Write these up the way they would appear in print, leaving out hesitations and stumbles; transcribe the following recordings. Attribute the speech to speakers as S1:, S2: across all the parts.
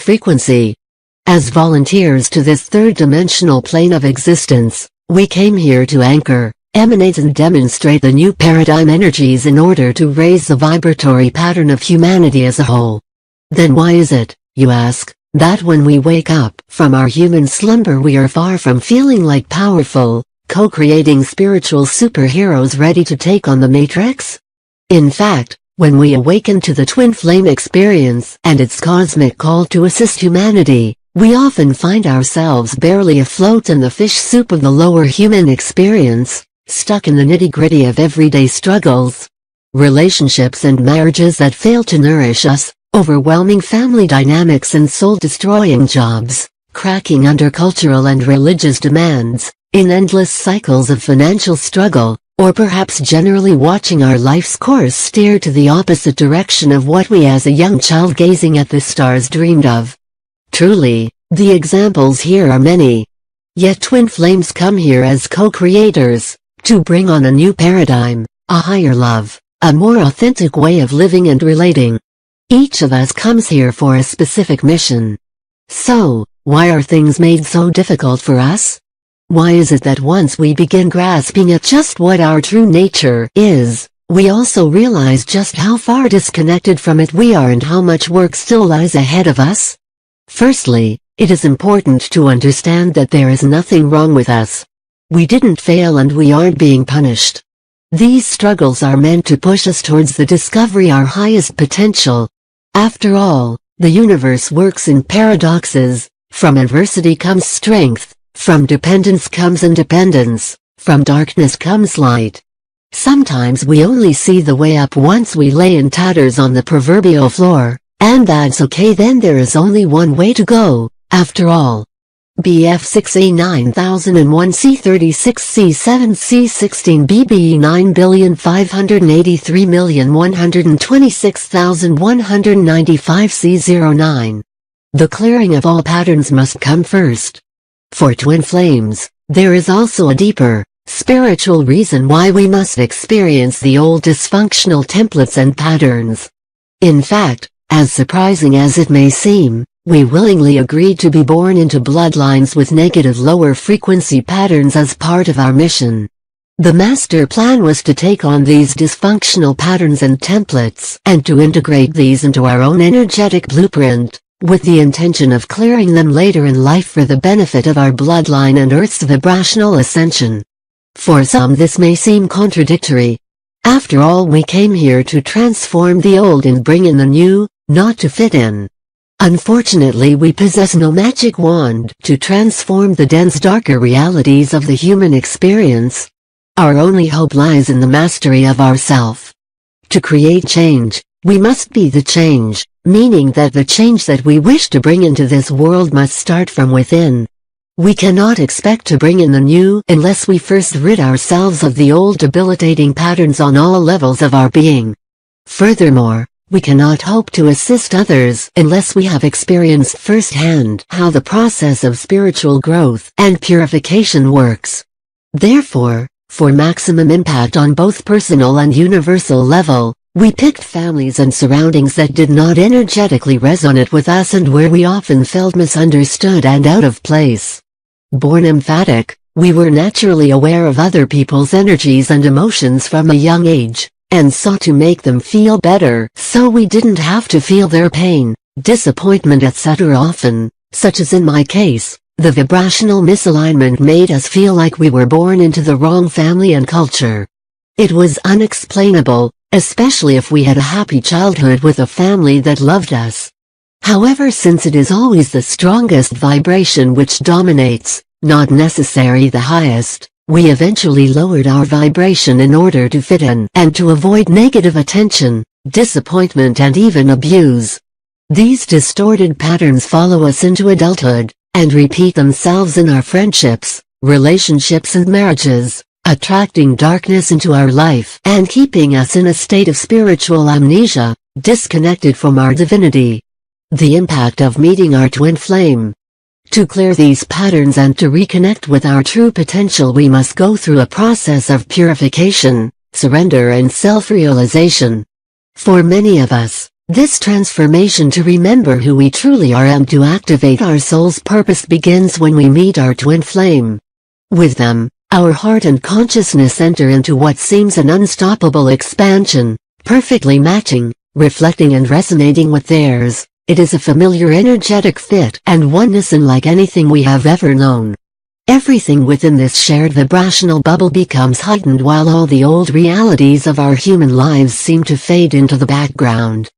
S1: frequency. As volunteers to this third-dimensional plane of existence, we came here to anchor, emanate and demonstrate the new paradigm energies in order to raise the vibratory pattern of humanity as a whole. Then why is it, you ask, that when we wake up from our human slumber we are far from feeling like powerful, co-creating spiritual superheroes ready to take on the Matrix? In fact, when we awaken to the twin flame experience and its cosmic call to assist humanity, we often find ourselves barely afloat in the fish soup of the lower human experience, stuck in the nitty-gritty of everyday struggles. Relationships and marriages that fail to nourish us, overwhelming family dynamics and soul-destroying jobs, cracking under cultural and religious demands, in endless cycles of financial struggle, or perhaps generally watching our life's course steer to the opposite direction of what we as a young child gazing at the stars dreamed of. Truly, the examples here are many. Yet twin flames come here as co-creators, to bring on a new paradigm, a higher love, a more authentic way of living and relating. Each of us comes here for a specific mission. So, why are things made so difficult for us? Why is it that once we begin grasping at just what our true nature is, we also realize just how far disconnected from it we are and how much work still lies ahead of us? Firstly, it is important to understand that there is nothing wrong with us. We didn't fail and we aren't being punished. These struggles are meant to push us towards the discovery of our highest potential. After all, the universe works in paradoxes. From adversity comes strength, from dependence comes independence, from darkness comes light. Sometimes we only see the way up once we lay in tatters on the proverbial floor, and that's okay, then there is only one way to go, after all. BF 6A9001 C36 C7 C16 BBE 9,583,126,195 C09. The clearing of all patterns must come first. For twin flames, there is also a deeper, spiritual reason why we must experience the old dysfunctional templates and patterns. In fact, as surprising as it may seem, we willingly agreed to be born into bloodlines with negative lower frequency patterns as part of our mission. The master plan was to take on these dysfunctional patterns and templates and to integrate these into our own energetic blueprint, with the intention of clearing them later in life for the benefit of our bloodline and Earth's vibrational ascension. For some this may seem contradictory. After all, we came here to transform the old and bring in the new, not to fit in. Unfortunately, we possess no magic wand to transform the dense darker realities of the human experience. Our only hope lies in the mastery of ourself. To create change, we must be the change, meaning that the change that we wish to bring into this world must start from within. We cannot expect to bring in the new unless we first rid ourselves of the old debilitating patterns on all levels of our being. Furthermore, we cannot hope to assist others unless we have experienced firsthand how the process of spiritual growth and purification works. Therefore, for maximum impact on both personal and universal level, we picked families and surroundings that did not energetically resonate with us and where we often felt misunderstood and out of place. Born emphatic, we were naturally aware of other people's energies and emotions from a young age, and sought to make them feel better so we didn't have to feel their pain, disappointment etc. Often, such as in my case, the vibrational misalignment made us feel like we were born into the wrong family and culture. It was unexplainable, especially if we had a happy childhood with a family that loved us. However, since it is always the strongest vibration which dominates, not necessarily the highest, we eventually lowered our vibration in order to fit in and to avoid negative attention, disappointment and even abuse. These distorted patterns follow us into adulthood, and repeat themselves in our friendships, relationships and marriages, attracting darkness into our life and keeping us in a state of spiritual amnesia, disconnected from our divinity. The impact of meeting our twin flame. To clear these patterns and to reconnect with our true potential, we must go through a process of purification, surrender and self-realization. For many of us, This transformation to remember who we truly are and to activate our soul's purpose begins when we meet our twin flame. With them, our heart and consciousness enter into what seems an unstoppable expansion, perfectly matching, reflecting and resonating with theirs. It is a familiar energetic fit and oneness unlike anything we have ever known. Everything within this shared vibrational bubble becomes heightened while all the old realities of our human lives seem to fade into the background.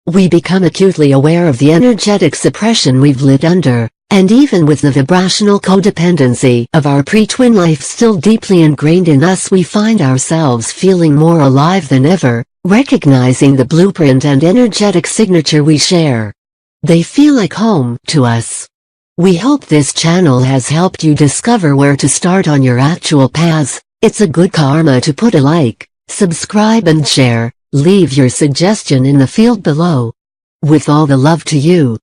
S1: We become acutely aware of the energetic suppression we've lived under, and even with the vibrational codependency of our pre-twin life still deeply ingrained in us, we find ourselves feeling more alive than ever, recognizing the blueprint and energetic signature we share. They feel like home to us. We hope this channel has helped you discover where to start on your actual paths. It's a good karma to put a like, subscribe and share. Leave your suggestion in the field below. With all the love to you.